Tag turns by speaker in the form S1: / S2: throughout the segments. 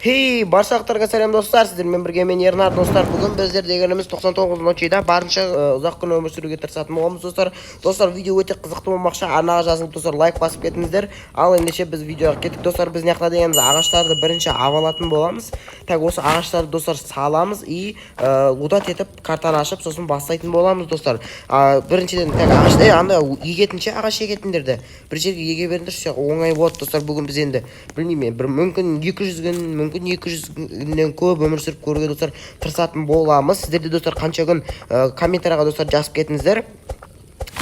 S1: Hey, баршалықтарға сәлем достар, сіздермен бірге мен Ернар достар. Бүгін біздер дегеніміз 99 ночида барынша ұзақ күн өмір сүруге тырысатын боламыз достар. Достар, видео өте қызықты болмақшы. Арнаға жазылып достар, лайк басып кетіңіздер. Ал ендеше біз видеоға кеттік достар. Біз неқта дегеніміз ағаштарды бірінші авалатын боламыз. Так, осы ағаштарды достар саламыз и удат етіп картаны ашып, сосын бастайтын боламыз достар. Біріншіден так ағашты анда егетінше ағаш егетіндерді бір жерге еге беріңдерші, оңай болады достар. Бүгін біз енді білмеймін, бір мүмкін 200 күн, мүмкін 200 күннен көп өмір сүріп көруге достар тырысатын боламыз. Сіздер де достар қанша күн комментарияға достар жазып кетіңіздер.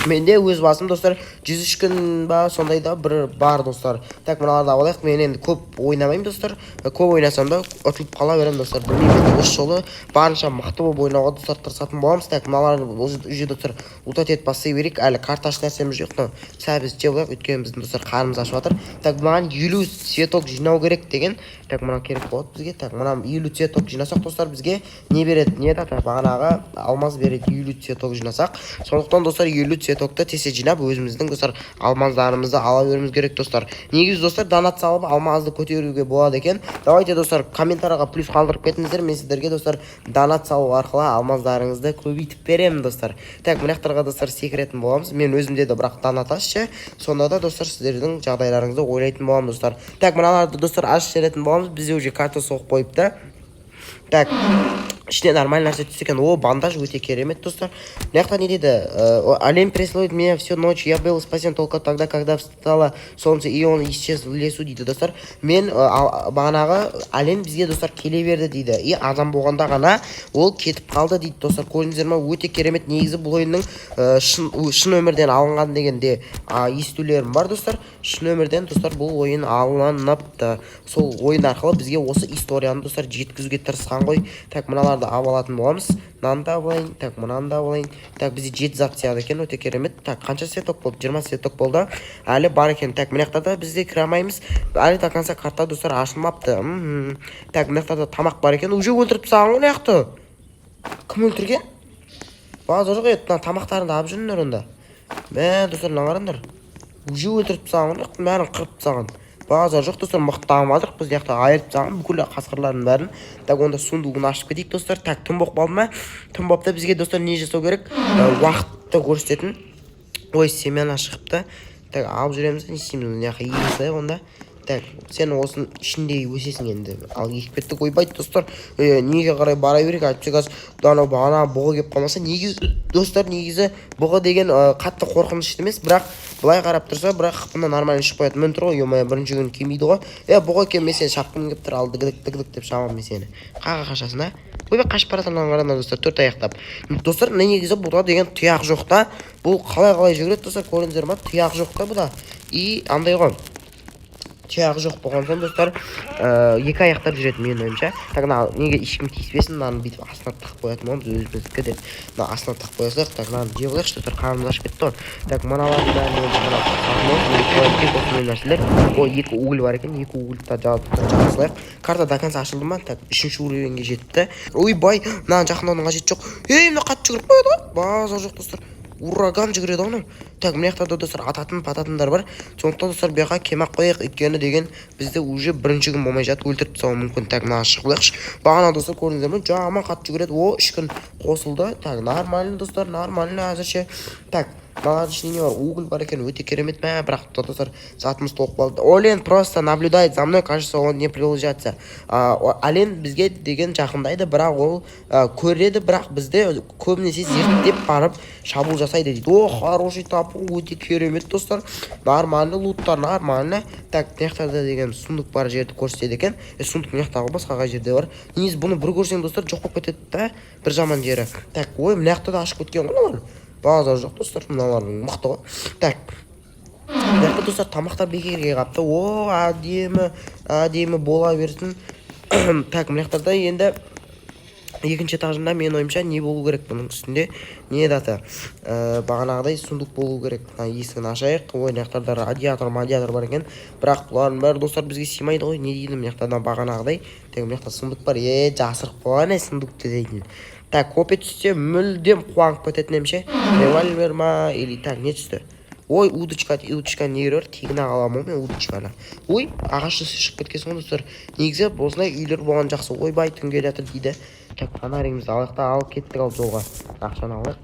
S1: Менде өз басым достар 103 күн ба сондайда бір бар достар. Так, мыналарды алайық. Мен енді көп ойнамаймын достар. Көп ойнасам да ұтылып қала беремін достар. Білмеймін, осы жолы барынша мықты болып ойнауға достар тырысатын боламыз. Так, мыналарды уже достар ұтат етіп бастай берейік. Әлі карташ нәрсеміз жоқ, но сәбіз жеп алайық, өйткені біздің достар қарымыз ашып жатыр. Так, мынаған 50 цветок жинау керек деген. Так, мына керек болады бізге. Так, мына 50 цветок жинасақ достар бізге не береді? Не да? Бағанағы алмаз береді 50 цветок жинасақ. Сондықтан достар 50 цветокты тесе жинап өзіміздің достар алмаздарымызды ала беруіміз керек достар. Негізі достар донат салып алмазды көтеруге болады екен. Давайте достар комментарияға плюс қалдырып кетіңіздер. Мен сіздерге достар донат салу арқылы алмаздарыңызды көбейтіп беремін достар. Так, мынаяқтарға достар секіретін боламыз. Мен өзімде де бірақ донат ашшы. Сонда да достар сіздердің жағдайларыңызды ойлайтын боламын достар. Так, мыналарды достар ашып жіберетін боламыз. Бізде уже карта соғып қойыпты. Так, ішіне нормальный нәрсе түсті екен. О, бандаж өте керемет достар. Мынаяқта не дейді? Олень преследует меня всю ночь. Я был спасен только тогда, когда встало солнце, и он исчез в лесу дейді достар. Мен бағанағы олень бізге достар келе берді дейді. И адам болғанда ғана ол кетіп қалды дейді достар. Көрдіңіздер ме? Өте керемет. Негізі бұл ойынның шын өмірден алынған дегенде естулерім бар достар. Шын өмірден достар бұл ойын алыныпты. Сол ойын арқылы бізге осы историяны достар жеткізуге тырысқан ғой. Так, мыналарды алатын боламыз. Мынаны да алайын. Так, мынаны да алайын. Так, бізде 7 зат сияды екен, өте керемет. Так, қанша цветок болды? 20 цветок болды. Әлі бар екен. Так, мынаяқта да бізде кіре алмаймыз. Әлі до конца карта достар ашылмапты. Так, мынаяқта да тамақ бар екен. Уже өлтіріп тастаған ғой мынаяқты. Кім өлтірген? Базар жоқ еді. Тамақтарыңды алып жүріңдер онда. Мә, достар, қараңдар. Уже өлтіріп тастаған ғой, бәрін қырып тастаған. Базар жоқ достар, мықтамадық. Біз яқта айырып тастаған бүкіл қасқырлардың бәрін. Так, онда сундуғын ашып кетейік достар. Так, тым болып қалды ма? Тым болыпта бізге достар не жасау керек? Уақытты көрсететін. Ой, семена шығыпты. Так, алып жүреміз. Не істейміз? Яқта егісі онда. Так, сен осының ішінде өсесің енді. Ал екпеттік ойбайды достар. Неге қарай бара берек? Айтпсы қазір дана бағана бұғы кеп қалмаса. Негізі достар, негізі бұғы деген қатты қорқынышты емес, бірақ былай қарап тұрса, бірақ қыпына нормально ішіп қоятын мін тұр ғой. Емая бірінші күн келмейді ғой. Бұғы кем мен сені шапқым кеп тұр, ал дігілік деп шамам мен сені. Қаға қашасың, а? Ойбай қашып баратыннан қараңдар достар, 4 аяқтап. Достар, негізі бұда деген тұяқ жоқ та. Бұл қалай жүгіреді достар, көріңіздер ме? Тұяқ жоқ та бұда. И андай ғой. Тұяғы жоқ болған соң достар екі аяқтап жүреді менің ойымша. Так, неге ешкім тиіспесін, мынаны бүйтіп астына тығып қоятын боламыз өзіміздікі деп. Мына астына тығып қоясақ, так, мынаны жеп алайықшы достар, қарнымыз ашып кетті ғой. Так, мыналардың нәрселер. О, 2 уголь бар екен, 2 угольді жасылайық. Карта до конца ашылды ма? Так, 3-ші уровеньге жетті. Ойбай, мынаны жақындаудың қажеті жоқ. Мына қатты жүгіріп қояды ғой. Базар жоқ достар. Ураган жүгіреді оны. Так, мынаяқта да достар ататын-пататындар бар. Сондықтан достар бұяқа кемақ қояйық, өйткені деген бізде уже бірінші күн болмай жатып өлтіріп тастауы мүмкін. Так, мына шығып алайықшы. Бағана достар көрдіңіздер ме? Жаман қатты жүгіреді. О, 3 күн қосылды. Так, нормально достар, нормально әзірше. Так, мыналардың ішінде не бар? Уголь бар екен, өте керемет ме? Бірақ достар затымыз толып қалды. Олен просто наблюдает за мной, кажется, он не приближается. Олен бізге деген жақындайды, бірақ ол көреді, бірақ бізде көбінесе зерттеп барып шабуыл жасайды дейді. О, хороший тапу, өте керемет достар. Нормальный луттар, нормально. Так, мынаяқтарда деген сундук бар жерді көрсетеді екен. Сундук мынаяқтағы басқа жерде бар. Негізі бұны бір көрсең достар жоқ болып кетеді да, бір жаман жері. Так, ой, мынаяқта да ашып кеткен ғой олар. Базар жоқ достар, мыналардың мықты ғой. Так, мынаяқта достар тамақтар бекерге қапты. О, әдемі бола берсін. Так, мынаяқтарда енді екінші этажында мен ойымша не болу керек бұның үстінде? Не даты? Бағанағыдай сундук болу керек. Есігін ашайық. Ой, мынаяқтарда радиатор бар екен. Бірақ бұлардың бәрі достар бізге сыймайды ғой. Не дейді мынаяқтарда бағанағыдай? Так, мынаяқта сундук бар. Жасырып қойған сундукты дейтін. Так, копия түссе мүлдем қуанып кететін емше. Револьвер ма? Или так, не түсті? ой удочка не бар тегін аламын мен удочканы. Ой ағашты шығып кеткен соң достар. Негізі осындай үйлер болған жақсы. Ойбай түн келе жатыр дейді. Так фонаригімізді алайық та алып кеттік ал жолға. Ақшаны алайық.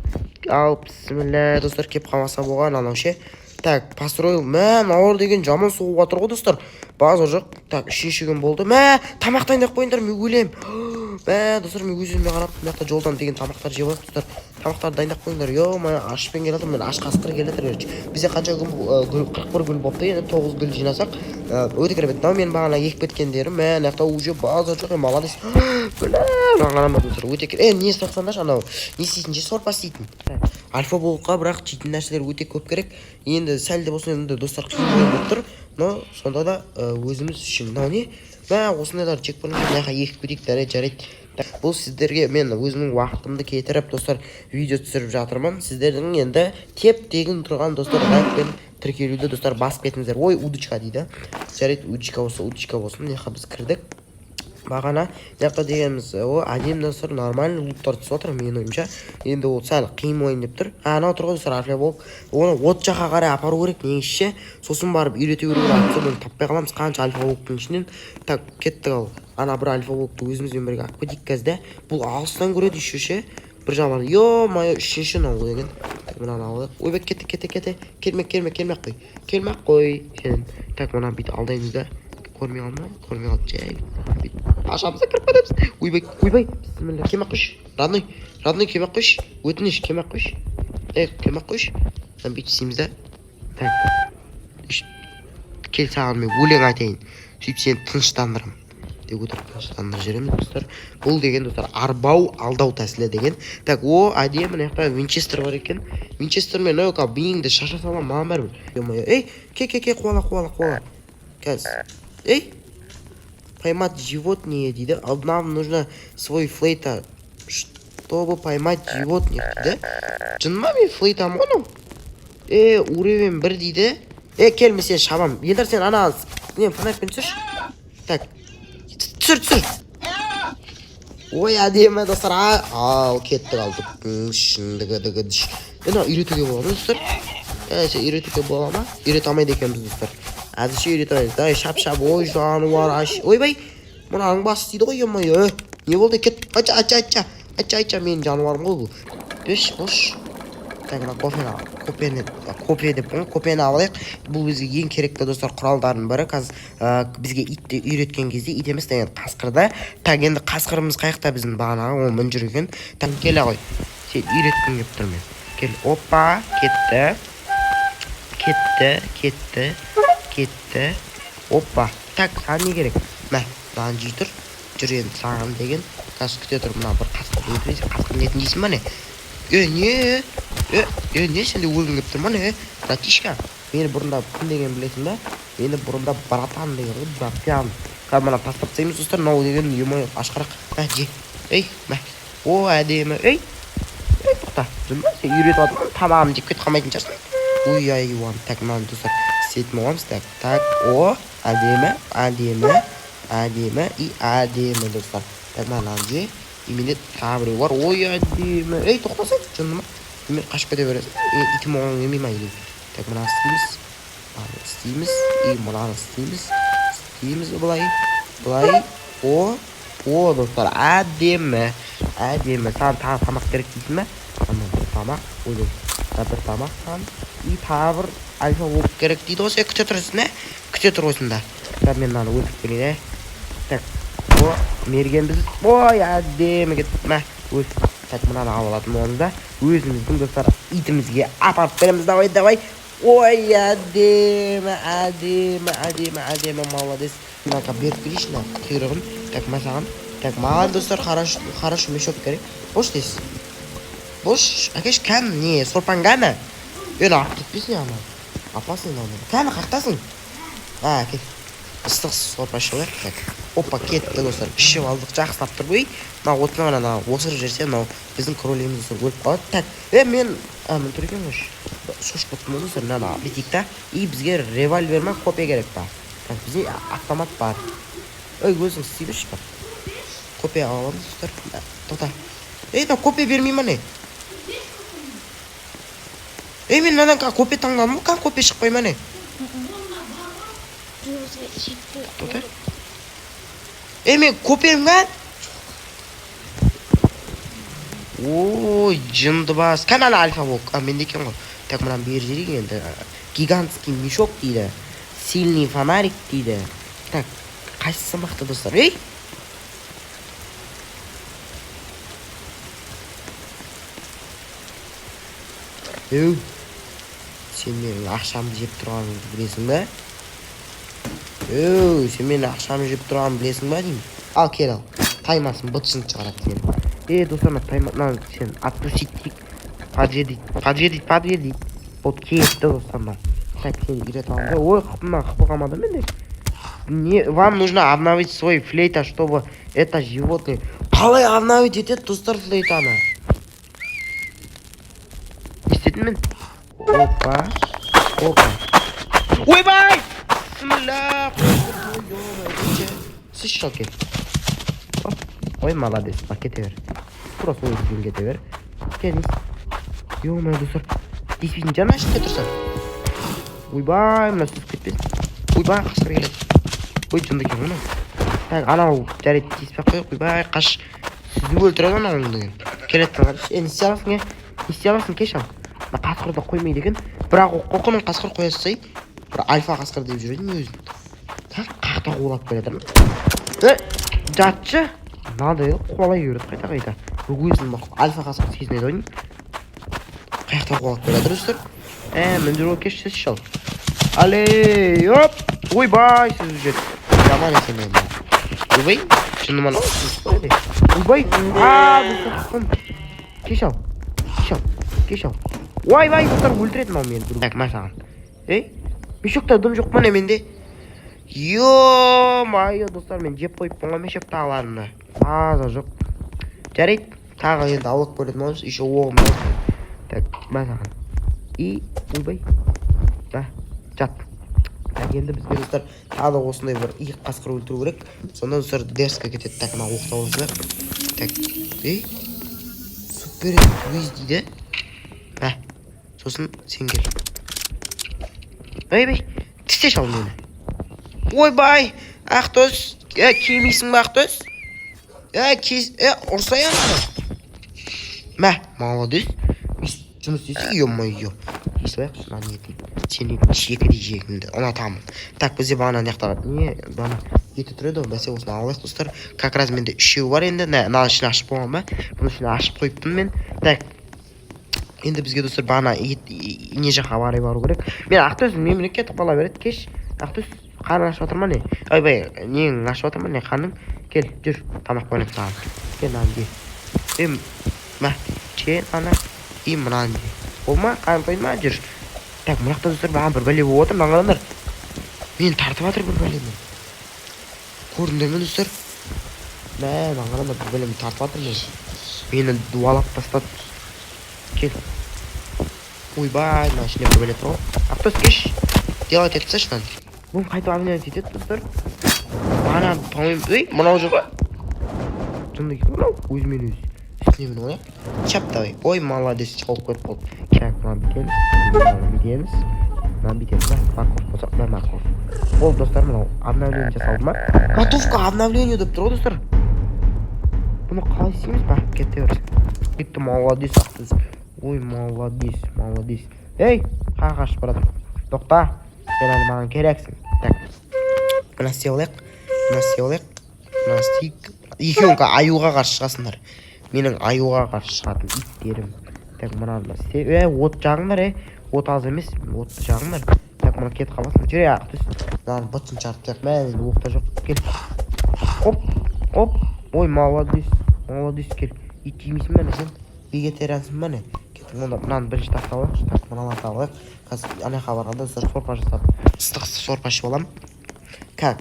S1: Ал бісміллә достар кеп қалмаса болған анау ше. Так построил. Мә ауыр деген жаман соғып жатыр ғой достар. Базар жоқ. Так үшінші күн болды. Мә тамақ дайындап қойыңдар мен өлем. Мә достар мен өзіме қарап мына жолдан деген тамақтар жеп алайық достар. Тамақтарды дайындап қойыңдар. Мен ашпен келе жатырмын. Мен аш қасқыр келе жатыр. Бізде қанша күн 41 күн болыпты. Енді 9 гүл жинасақ өте керемет. Мен бағана екіп кеткендерім. Мә мына уже базар жоқ. Молодец. Жаңғанама достар. Өте керек. Не сұрақсаңдаршы анау. Не істейтін же сорпа істейтін. Альфа болуға бірақ жейтін нәрселер өте көп керек. Енді сәл де болсын енді достар қиын болып тұр. Но сонда да өзіміз үшін мынау не? Мә осындайлар жек көрінген мына екіп кетейік жарайды. Бұл сіздерге мен өзімнің уақытымды кетіріп достар видео түсіріп жатырмын. Сіздердің енді теп-тегін тұрған достар лайкпен тіркелуді достар басып кетіңіздер. Ой удочка дейді. Жарайды удочка болсын. Мына біз кірдік. Бағана жақта дегеніміз әдемі достар нормальный луттар түсіп отыр менің ойымша. Енді ол сәл қиын ойын деп тұр. Анау тұр ғой достар арфия болып. Оны от жаққа қарай апару керек негізше. Сосын барып үйрете беру керек. Соны таппай қаламыз қанша альфа волктың ішінен. Так кеттік ал. Ана бір альфа волкты өзімізбен бірге алып кетейік қазір. Бұл алыстан көреді еще ше. Бір жаман. Ё-моё үшінші нау деген. Так мынаны алайық. Ойбай кете. Келмек қой. Так мына бүйтіп алдаймыз да. Көрмей қалды жай. Ашамызда кіріп кетеміз. Ойбай. Бісміллә. Кемек қойшы. Родной кемек қойшы. Өтініш кемек қойшы. Кемек қойшы. Бүйтіп істейміз да. Так. Кел саған мен өлең айтайын. Сөйтіп сені тыныштандырам. Деп отырып тыныштандырып жүремін достар. Бұл деген достар арбау алдау тәсілі деген. Так әдемі мына жақта Винчестер бар екен. Винчестермен бейіңді шаша салам маған бәрібір. Ке қуала. Қазір. Поймать животное дейді. Нам нужно свой флейта, чтобы поймать животных дейді. Жынма мен флейтам оны? Уровень 1 дейді. Келме сен шабам. Елдар сен ана фонарикпен түсірші. Так. Түсір. Ой әдемі достар. Ал кеттік алдық. Шындығы. Үйретуге бола ма достар? Үйретуге бола ма? Үйрете алмайды екенбіз достар. Әзірше үйретеміз. Шап. Ой жануар аш. Ойбай. Мұны аңбасы дейді ғой емай. Не болды? Кет. Ача. Мен жануарым ғой бұл. Бош. Так копені алайық. Бұл бізге ең керекті достар құралдардың бірі. Қазір бізге итті үйреткен кезде ит емес деген қасқырда. Так енді қасқырымыз қайықта біздің бағанағы ол мін жүрген. Так келе ғой. Сен үйреткің кеп тұр мен. Кел. Опа. Кетті. Опа. Так саған не керек? Маған жей тұр. Жүр енді саған деген. Қазір күте тұр мұна бір қасқыр өлтіресің. Қасқыр нетін дейсің ба не? Не сенде өлгің кеп тұр ма не? Братишка. Мені бұрында кім деген білесің ба? Мені бұрында братан деген ғой. Братан. Қазір мұна тастап тастаймыз достар. Нау деген емай ашқарақ. Же. Әдемі. Тоқта. Жүрма сен үйретіп атырмын. Тамағым жеп кетіп қалмайтын шығарсың. Ой, так мынаны достар істейтін боламыз. Так, әдемі достар. Так мынаны же. Именде тағы біреу бар. Ой, әдемі. Тоқтасай, жынды ма? Мен қашып кете бересің. Итім оған емей ма еді. Так мынаны істейміз. Мынаны істейміз. Былай. О, достар, әдемі. Саған тағы тамақ керек дейсің бе? Тамақ. Ойлай. Бір тамақ сан. Тағы бір альфа болып керек дейді ғой. Күте тұрсың, Күте тұр осында. Мен мынаны өлтіп келейін, Так. Мерген біз. Ой, әдемі кетті. Өлтіп. Так, мынаны алып алатын болғанда өзіміздің достар итімізге апарып береміз. Давай. Ой, әдемі. Молодец. Мынаға беріп келейші, құйрығын. Так, масаған. Так, маған достар хорошо мешок керек. Бош дейсіз. Бош, әкеш кән, не, сорпан кәні? Алып кетпесін, ана. Апасың, ана. Кәні, қақтасың? Кет. Ыстық сорпа шығылар. Так, опа, кетті достар. Пішіп алдық, жақсылап тұр бөй. Отына ғана осырып жерсе, біздің кролеміз достар өліп қалады. Так, мен тұр екен өш. Шош құттым достар, мынаны бетейік та. Бізге револьвер ма, копия керек па. Так, бізде автомат бар. Өзің істейбіш па. Копия аламыз достар. Тоқта. Копия бермей ма не? Men nadan kope tangladim? Kope chiqpay mana. To'xta. Men kopemga. Oy, jindibas. Kanal alfa bok. Mendeki bor. Tak bilan berjering endi. Gigantskiy mishok deydi. Silniy fanarik deydi. Tak, qaysi maqta do'stlar? Sen meni akşam jeb turganingni bilasingmi? Sen meni akşam jeb turganimni bilasingmi deyman. Al kel al. Taymasini bitsin chiqaradi seni. Do'stlar, taymatdan sen отпустить. Подведи. Вот кетти do'stlar. Так, seni үйретамын. Ой, қып қалмадым мен. Вам нужно обновить свой флейта, чтобы это животное. Қалай обновить етеді достар флейтаны? Естедің мен? Опа. Ойбай! Бисмилlah. Сіз шал кел. Ой, молодец. Кете бер. Просто өзің кете бер. Келіңіз. Ё-моё, достар. Действительно жаны ашып тұрсың. Ойбай, мына сүзіп кетпесін. Ойбай, қасқыр келеді. Ой, жынды екен мұны. Так, анау жарайды тиіспей қойып. Ойбай, қаш. Сүзіп өлтіреді анауың деген. Келеді тұрған. Не істей аласың, кеш ал. Қасқырды қоймайды екен. Бірақ қоқының қасқыр қоясы сай. Бір альфа қасқыр деп жүреді ме өзін. Так, қақта қуалап келеді. Жатшы. Надо қуалай көреді қайта. Өзін альфа қасқыр сезінеді ойын. Қаяқта қуалап келеді достар. Мен жүру кеш сіз шал. Алей, оп. Ойбай, сіз жүреді. Жаман есен мен. Ойбай, шыныман қойды. Ойбай, достар. Кеш ал. Ойбай, достар өлтіреді мау мені. Так, масаған. Мешокта дым жоқ мана менде. Ё-майо, достар, мен жеп қойып болған мешок тағыларында. Маза жоқ. Жарайды, тағы енді аулық көретін болыңыз. Еще оғым. Так, масаған. Ойбай. Жат. Так, енді бізге достар тағы осындай бір иық қасқыр өлтіру керек. Сонда достар дерске кетеді. Так, мына оқта олысына. Так, супер өз дейді. Сосын сен кел. Ойбай, тісте шал мені. Ойбай, Ақтөс. Келмейсің ба Ақтөс? Ұрсай ана. Молодец. Жұмыс істейсің, ё-моё. Естіп шынан етін. Сені шекідей жегімді ұнатамын. Так, бізде бағана неқтағады. Бағана еті тұреді ғой. Бәсе осыны алайық достар. Как раз менде үшеу бар енді. Мына ішін ашып болған ба? Бұны ішін ашып қойыптым мен. Так, енді бізге достар бағана не жаққа барай бару керек. Мен Ақтөс мемлекет қала береді. Кеш. Ақтөс қарның ашып отыр ма не? Ойбай, нең ашып отыр ма не? Қарның? Кел, жүр. Тамақ қойып тағам. Кел, нан че, ана. Мынаны де. Болма, қарын тойын ма? Жүр. Так, мынақта достар маған бір бәле болып отыр, маңғадандар. Мен тартып атыр бір бәлемен. Көрдіңдер ме достар? Маңғадандар бір бәлемен тартып атыр мен. Мені дуалап тастады. Кел. Ойбай, мына ішінде бір бәле тұр ғой. Ақтөс, кеш. Делать етсі шынан. Бұны қайтып обменять етеді достар. Бағана, по-моему, мынау жоқ. Жынды кен мынау, өзімен өз. Үстіне мені ояқ. Чап давай. Ой, молодец, чалып көріп болды. Кәк, бүйтеміз. Паркур болсақ, паркур. Ол достар, мынау обновление жасалды ма? Готовка обновлению деп тұр ғой достар. Бұны қалай істейміз ба? Кете берсін. Кетті, молодец, Ақтөс. Ой, молодец. Қаға қашып барады. Тоқта. Сен әлі маған керексің. Так. Мына істей алайық. Екеуіңкі аюға қарсы шығасыңдар. Менің аюға қарсы шығатын иттерім. Так, мынаны істей. От жағыңдар, От аз емес, отты жағыңдар. Так, мына кетіп қаласың. Жүре, Ақтөс. Мынаны бұтсын чарып. Мәзін, оқта жоқ. Кел. Оп. Ой, молодец, кел. Ит жемейсің бәне сен? Вегетариансың бәне? Кеттің, онда мынаны бірінші тақта алайық. Так, мынаны алайық. Қазір анайқа барғанда сорпа жасап. Ыстық сорпа ішіп аламын. Как?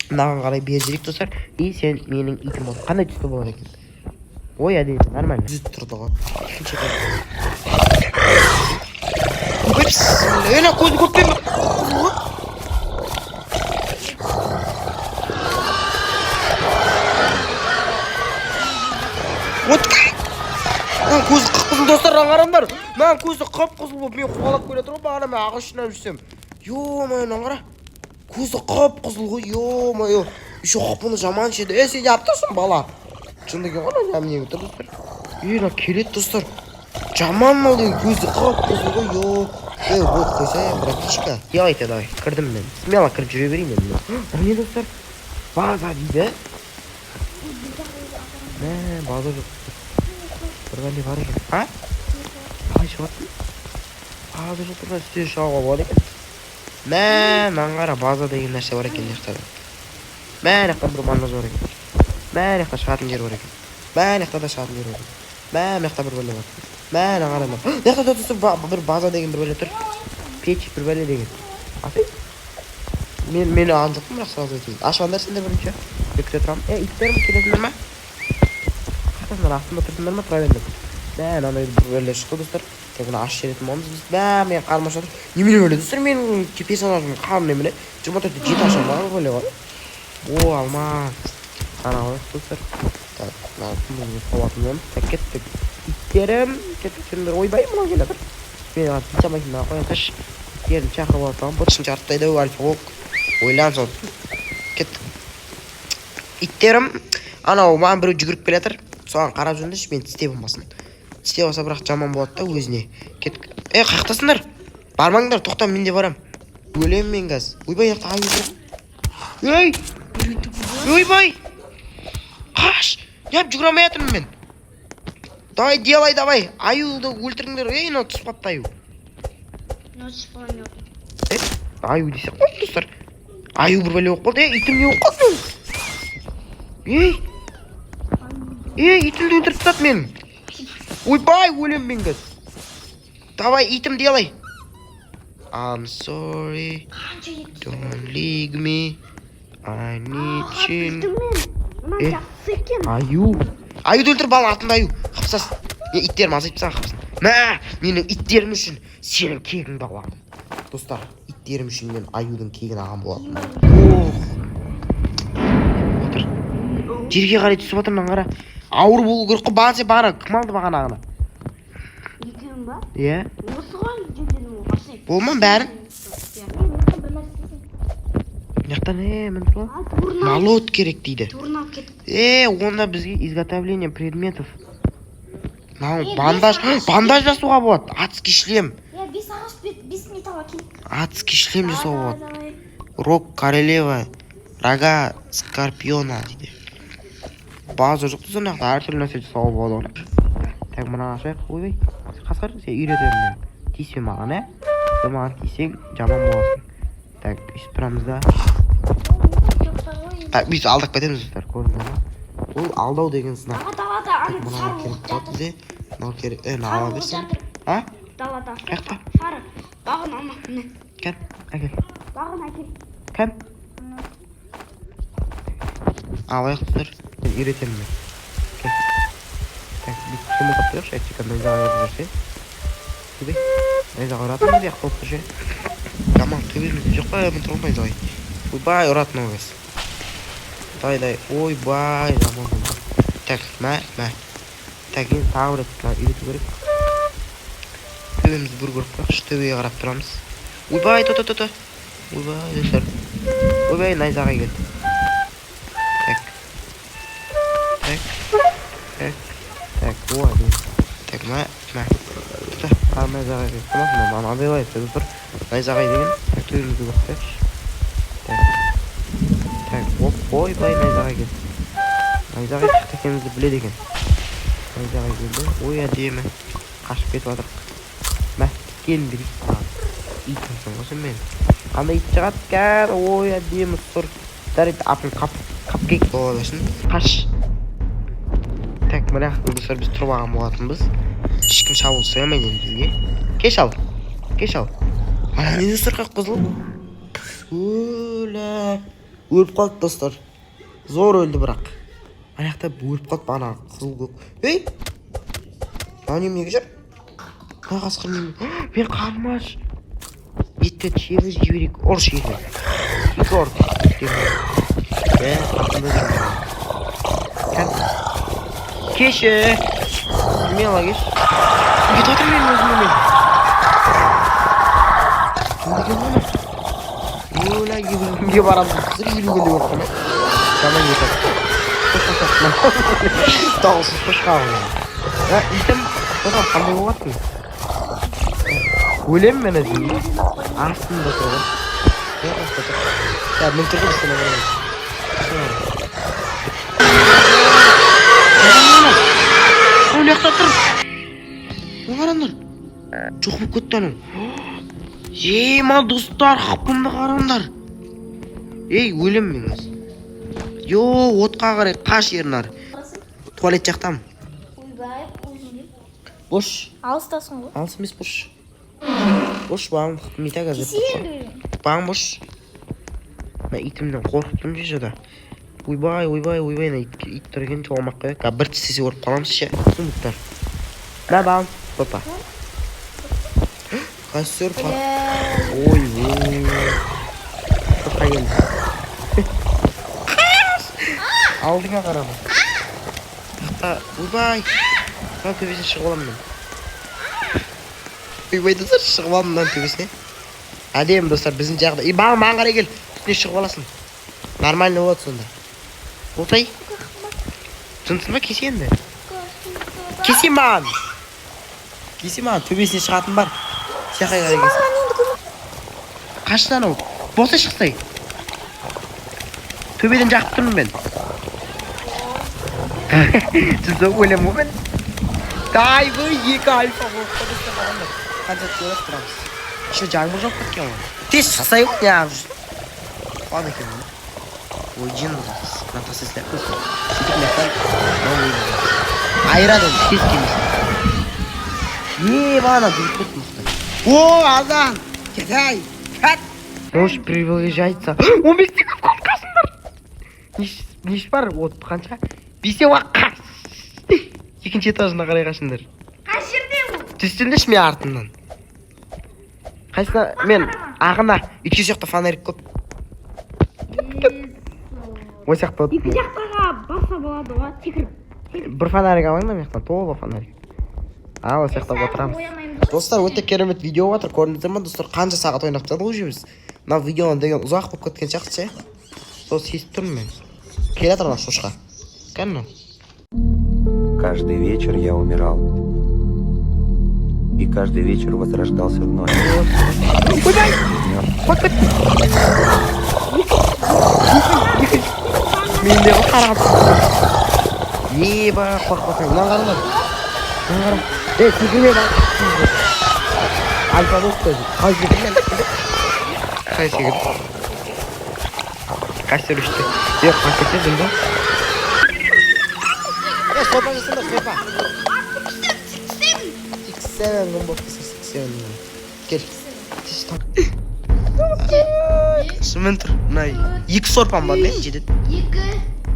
S1: Мынаған қарай бер жүрек достар. Сен менің итім болды. Қандай түсті болады екен? Ой, әдейі, нормально. Жүз тұрды ғой. Ена, көзі көптен. Вот как? Lan көзі қып-қызыл достар, қараңдар. Lan көзі қып-қызыл болып мен қуалап келе тұрмын, бағана мен ағылшыннан жүрсем. Ё-моё, қара. Көзі қып-қызыл ғой, ё-моё. Еще қапыны жаман шеді. Сен жап тұрсың, бала. Шындығы ғой, неге тұр достар. Мына келеді достар. Жаман ол деген көзі қып-қызыл ғой, ё. Вот қойса, братишка. Делайте, давай. Кірдім мен. Смело кіріп жүре берейін мен. Не достар? База дейді. База жоқ. Bir bende var ekan. Ha? Ay shiqyapti. Ba'zi joylarda üstüne shog'i bor ekan. Men qara baza degan narsa bor ekan yoqda. Men yoqda bir mannoz bor ekan. Men yoqda shatim yer bor ekan. Men yoqda da shatim yer bor ekan. Men yoqda bir balla bor. Men qara. Yoqda do'stim bir baza degan bir balla tur. Pech bir balla degan. Asay. Meni anjaqmi maqsad ekan. Ashvandarsizlar birinchi. Bekda turam. Itlarim kelasizlarmi? Qatnashlar avtoma turibmanmi? Turaverdim. Ben ana böyle çıktı dostlar. Tekrar aşağı etmemiz biz. Ben karmaşa. Yemin öyle dostlar men personajım kalın emine. Cuma da jet aşağı var böyle var. O almaz. Sana var dostlar. Ben bunu kovatıyorum. Tek İtlerim. Kettikler oy bayım lan geledir. Ben bir çamak daha koyataş. Yerini çakırıp atam. Başın çarptaydı var çok. Oylan son. Ket. İtlerim. Ana o ben bir жүгіріп келатыр. Соған қарап жүріңдерші, мен тістеп болмасын. Тістеп алса бірақ жаман болады да өзіне. Кет. Қаяқтасыңдар? Бармаңдар, тоқта, мен де барам. Өлем мен қазір. Ойбай, яқта аю тұр. Ойбай! Қаш! Неғып жүгіре алмай жатырмын мен. Давай, делай, давай. Аюды өлтіріңдер. Мынау түсіп қалыпты аю. Аю десе қойды достар. Аю бір бәле болып қалды. Итім не болып қалды мен? Итімді өлтіріп тастады мен. Ойбай, өлем мен кәз. Давай, итім делай. I'm sorry. Don't leave me. I need you. Аю. Аюды өлтір, бала атында аю. Қапсас. Мен иттерім азайтып саған қапсын. Менің иттерім үшін сенің кегіңді аламын. Достар, иттерім үшін мен аюдың кегін ағам болатын. Жерге қарай түсіп отырмын, қара. Ауыр болу керек қой, баған сен бағана кім алды бағана ағына?
S2: Екеуің ба?
S1: Иә.
S2: Осыған жеңдерім оғасын.
S1: Болман бәрін? Яқтан, мін тұла? Налот керек дейді.
S2: Турнал кетіп.
S1: Онда бізге изготовление предметов. Бандаж жасуға болады. Адский шлем.
S2: Бес ағаш, бес металл әкел.
S1: Адский шлем жасуға болады. Рог королева, рога скорпиона дейді. База жоқ тұзыр нақта әртүрлі нәрсе жасауға болады оны. Так, мұна ашайық. Ойбай, қасқар, сен үйретемін мен. Тиіспе маған, сен маған тиісең жаман боласың. Так, үйсіп тұрамыз да. Так, біз алдық кетеміз достар, көрдіңдер ма? Ол алдау деген сынақ.
S2: Далада
S1: Мұнаға керек болады бізде. Мынау керек, ала берсін.
S2: Далада.
S1: Қаяқта?
S2: Сары. Бағын алмақ міне.
S1: Кәл, әкел.
S2: Бағын әкел.
S1: Кәл. Алайық достар. Мен үйретемін мен. Кәл. Так, біз сұмы қаптырық, шайтчика найзаға еріп жүрсе. Төбе. Найзаға ұратын еді, яқ болып тұршы. Жаман, төбемізде жоқ па, мен тұрғын найзағай. Ойбай, ұратын ол кәз. Дай, ойбай, жаман болды. Так, мә. Так, енді тағы бір үйрету керек. Төбемізді бір көріп қойықшы, төбеге қарап тұрамыз. Ойбай, то. Ойбай, достар. Ойбай, найзағай келді. Так, вот. Так, мә. Найзағай келді. Маған абайлай, достар. Найзағай деген. Так, төбемізді көріп қойықшы. Так, ойбай, найзағай келді. Найзағай шықты екенімізді біледі екен. Найзағай келді. Ой, әдемі. Қашып кетіп жатыр. Келін берейік. Итімсің ғой сен мен. Қандай ит шығады кәр. Ой, әдемі сұр. Дәрет апын қапкек бола берсін. Қаш. Так, мына достар біз тұрып алған болатынбыз. Ешкім шабуыл сыймайды енді бізге. Кеш ал. Ана не достар қақ-қызыл? Өліп қалды достар. Зор өлді бірақ. Аяқта өліп қалды бана қызыл көк. Мынау неменеге жүр? Қасқыр неме? Мен қармаш. Еттен шебіз жіберек. Ұрш етін. Екі ұрды. Қасында жүрмін. Кеші. Kimi ала кеш? Кетіп жатыр мен өзіммен. Кімді екен оны? Оля, кімге барамыз? Сыр елугенде болып қана. Жаман етіп. Дауылсыз қошқа ғана. Итім, одан қандай болғаттың? Өлем мен өзім. Астында тұрған. Мен тұрғын үстіне барамыз. Ой, яқта тұр. Ne qaranlar? Çok mu kötü hanım? Mal dostlar, hapımda qaranlar. Ey, ölüm meniz. Yo, otqa qaray, qaş yerinlar. Tuvalet jaqtam.
S2: Uybayıp uzun.
S1: Boş.
S2: Alıstasın bu.
S1: Alыс емес boş. Boş bağım, mita gazet.
S2: Kisiyen de öyle.
S1: Bağım boş. Ben itimden korktum jada. Uybay, it turgan çoğamak qo'yib, bir tisi urib qolamiz sha. Umidlar. Ben bağım. Papa. Kasır pat. Oy. Çok hayal. Aldığına karama. Hatta uybay. Ben tövbesine çıkıp olam ben. Uybay da çıkıp olam ben tövbesine. Adem dostlar bizim jaqda. Bana qaray gel. Üstüne çıkıp olasın. Normal ne oldu sonda? Otay. Tuntuma keseyim de. Keseyim ben. Keseyim ben. Tövbesine çıkartım var. Şakaya qaray kesin. Kaçtan o? Bosa çıksay. Tövbeden jaqып тұрмын ben. Siz oylama ben. Day bu екі альфа болып қойды қараңдар. Қанша көріп тұрамыз. Еще жаңбыр жауып кеткен ғой. Тез шықсай ғой неғып жүрсің? Қуан екен оны. Ой жин ұзатыз. Натасы сілер көзі. Сөйтіп мектен. Айырады оны. Тез келмесін. Бана жүріп кетті мұхтай. О, Азан! Кетай! Кәт! Может приближается. 15 секунд қалқасыңдар! Неш бар? От қанша? 5 уаққа! Екінші этажына қарай қашыңдар.
S2: Қай жерде ол?
S1: Түстіңдіш мен артымнан. Қайсына? Мен ағына. Үйтке сияқты фонарик көп. Ой сияқты от.
S2: Екі жақтаға баса болады ғой, секіріп.
S1: Бір фонарик алайын да мектен, толы фонарик. Ой сияқты отырамыз. Достар, өте керемет видео отыр, көрдіңіздер ме достар? Қанша сағат ойнап жатыр ғой жүрміз. Мына видеоны деген ұзақ болып кеткен сияқты ше. Сол сезіп тұрмын мен. Келе жатыр ана шошқа. Кәні?
S3: Каждый вечер я умирал. И каждый вечер возрождался вновь.
S1: Ойбай! Вот бет! Мендегі қарап. Еба, қорқпасың. Мынан қараңдар. Мынан қарам. Секірме бар. Альфа болып қойды. Қалай секірме? Қалай секірді? Қашты үшті. Қашты кетеді ба? Сорпа жасында, сорпа. Сексен күн болып кесір, сексен. Кел. Шымен тұр. Мұнай. 2 сорпам бар мен, жетеді.
S2: 2,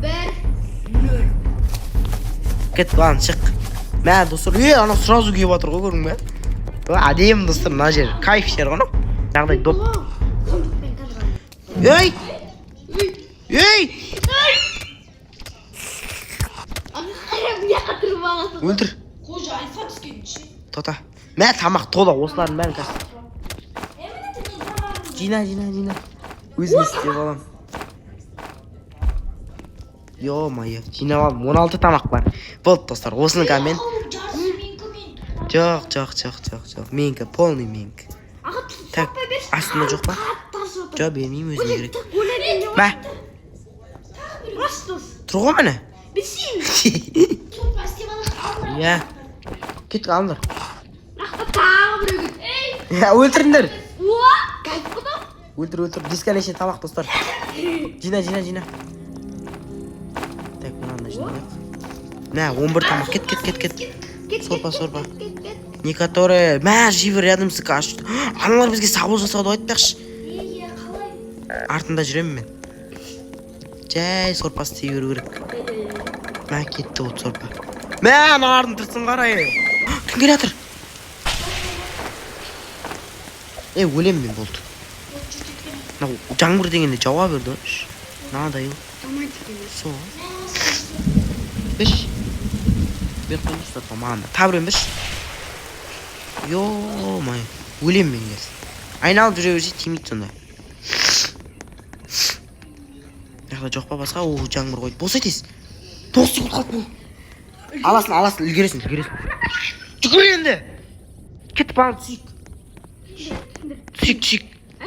S2: 1, 0.
S1: Кет, баған, шық. Мә, достар, ана сразу кеп атыр ғой, көрің бе? Әдем, достар, мына жер. Кайф жер ғана. Жағдай доп. Ей! Ей! Өлтір.
S2: Қожа, альфа түскен ше.
S1: Тота. Мә, тамақ тола, осылардың бәрін кәсіп. Жина. Өзім істеп алам. Ё-моё, жинап алам. 16 тамақ бар. Болды, достар, осыны кәмен. Жоқ. Менікі, полный менікі. Так, астында жоқ па? Жоқ, бермеймін өзіне керек. Мә. Тұр ғой мені. Иә. Кет қалыңдар. Өлтіріңдер. Өлтір. Бесконечный тамақ, достар. Жина. Так, мынаны жинайық. Мә, 11 тамақ. Кет. Сорпа. Некоторые. Мә, живы рядом с каш. Аналар бізге сабыл жасауды айтпақшы. Артында жүремін мен. Жай сорпасы тей беру керек. Мә, кетті от сорпа. Мә, аналардың тұрсын қарай. Кім келе жатыр? Өлем мен болды. Жаңбыр дегенде жауа берді. Надо ел. Со. yo'qdan dostlar, mana. Tabrimiz. Yo-moy. O'lim mengiz. Aynalib yuraversangiz timid sonda. Yaxla jo'qpa basqa u jangmir qo'yib. Bo'lsa tez. 9 sekund qoldi. Alasin, ilgarisin. Chiqir endi. Ket pan sik. Sik.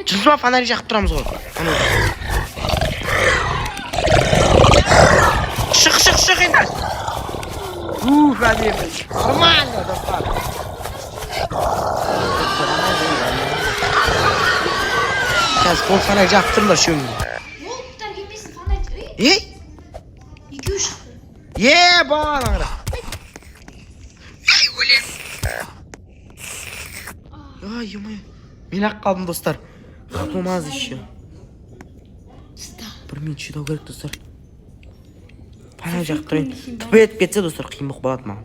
S1: Jilma fonarni yoqib turamiz hozir. Ana. Chiq endi. Hadi. Нормально, достар. Сейчас pol fonar yoqib turlar shu.
S2: Voltlar gelmesin falan.
S1: Ey?
S2: 2-3.
S1: Ye, bana. Ay, o'lim. Ay, yumay. Men qaldim dostlar. Qapmaz ishni. Bir minut chidov kerak dostlar. Fonar yoqib turing. Tupa yetib ketsa dostlar, qiyin bo'lib qoladi men.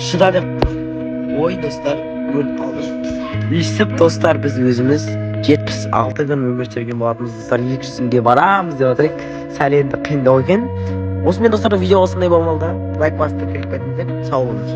S1: Şurada deb. Oy dostlar, o'lib qoldim. Eshitib dostlar, biz o'zimiz 76 kun umr ko'rgan bo'lamiz dostlar. 200 kunga boramiz deb o'tirdik. Sal endi qiynalgan. O'smen dostlar, video osinday bo'lmoqda. Like bosib, klick eting. Sog' bo'ling.